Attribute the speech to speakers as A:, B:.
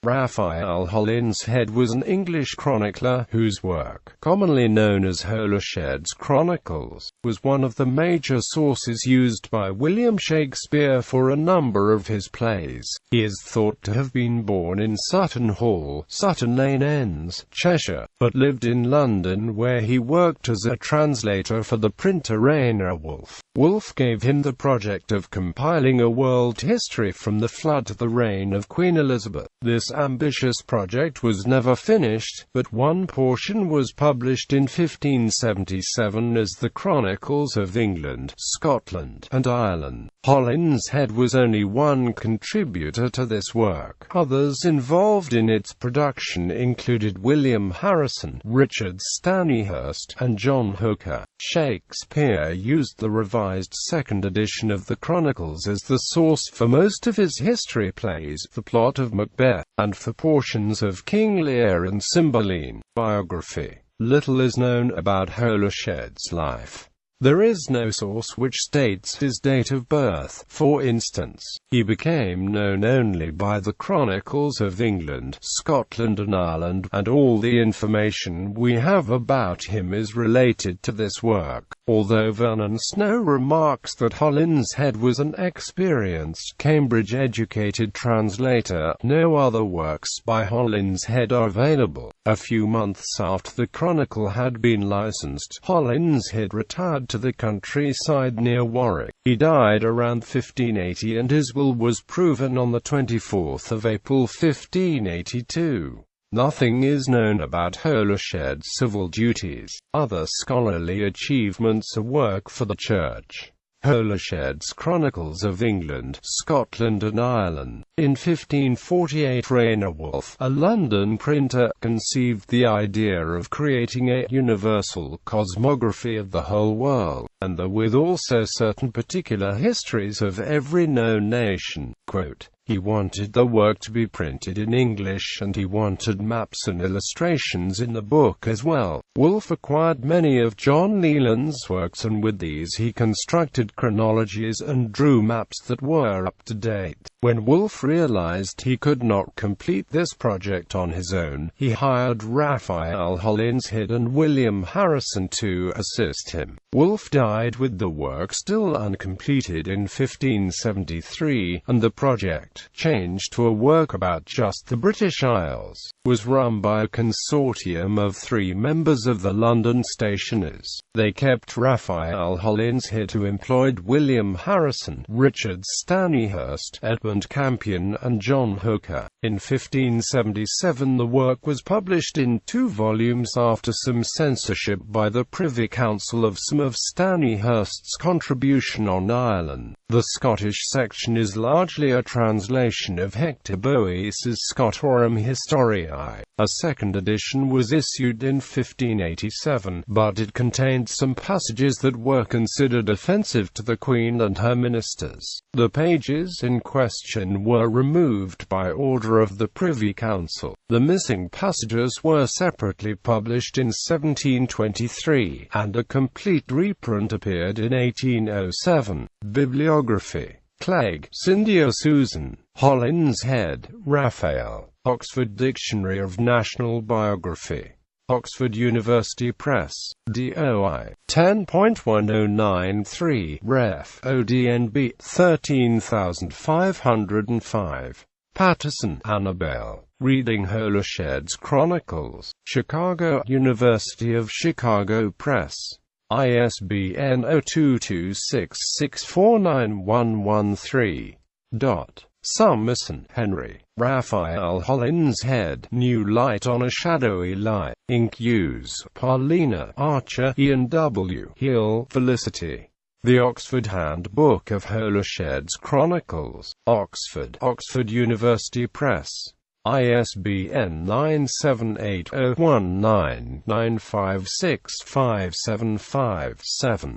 A: Raphael Holinshed was an English chronicler, whose work, commonly known as Holished's Chronicles, was one of the major sources used by William Shakespeare for a number of his plays. He is thought to have been born in Sutton Hall, Sutton Lane Ends, Cheshire, but lived in London where he worked as a translator for the printer Reyner Wolfe.Wolfe gave him the project of compiling a world history from the flood to the reign of Queen Elizabeth. This ambitious project was never finished, but one portion was published in 1577 as the Chronicles of England, Scotland, and Ireland. Holinshed was only one contributor to this work. Others involved in its production included William Harrison, Richard Stanihurst, and John Hooker. Shakespeare used the revised second edition of the Chronicles as the source for most of his history plays, the plot of Macbeth, and for portions of King Lear and Cymbeline. Biography. Little is known about Holished's life. There is no source which states his date of birth. For instance, he became known only by the Chronicles of England, Scotland and Ireland, and all the information we have about him is related to this work. Although Vernon Snow remarks that Holinshed was an experienced, Cambridge-educated translator, no other works by Holinshed are available. A few months after the Chronicle had been licensed, Holinshed retired to the countryside near Warwick. He died around 1580 and his will was proven on the 24th of April 1582. Nothing is known about Holished's civil duties. Other scholarly achievements are work for the Church. Holished's Chronicles of England, Scotland and Ireland. In 1548 Reyner Wolfe, a London printer, conceived the idea of creating a universal cosmography of the whole world, and with also certain particular histories of every known nation. Quote, he wanted the work to be printed in English and he wanted maps and illustrations in the book as well. Wolfe acquired many of John Leland's works and with these he constructed chronologies and drew maps that were up to date. When Wolfe realized he could not complete this project on his own, he hired Raphael Holinshed and William Harrison to assist him. Wolfe died with the work still uncompleted in 1573, and the project, changed to a work about just the British Isles, was run by a consortium of 3 members of the London stationers. They kept Raphael Holinshed, who employed William Harrison, Richard Stanihurst, Edmund Campion and John Hooker. In 1577 the work was published in 2 volumes after some censorship by the Privy Council of some of Stanihurst's contribution on Ireland. The Scottish section is largely a translation of Hector Boece's Scotorum Historiae. A second edition was issued in 1587, but it contained some passages that were considered offensive to the Queen and her ministers. The pages in question were removed by order of the Privy Council. The missing passages were separately published in 1723, and a complete reprint appeared in 1807. Bibliography. Clegg, Cynthia Susan. Holinshed, Raphael. Oxford Dictionary of National Biography. Oxford University Press. DOI 10.1093, Ref. ODNB 13505. Patterson, Annabelle. Reading Holished's Chronicles. Chicago, University of Chicago Press. ISBN 0226649113. Summerson, Henry. Raphael Holinshed, New Light on a Shadowy Light. Inc. Use. Paulina, Archer, Ian W. Hill, Felicity. The Oxford Handbook of Holished's Chronicles. Oxford. Oxford University Press. ISBN 9780199565757.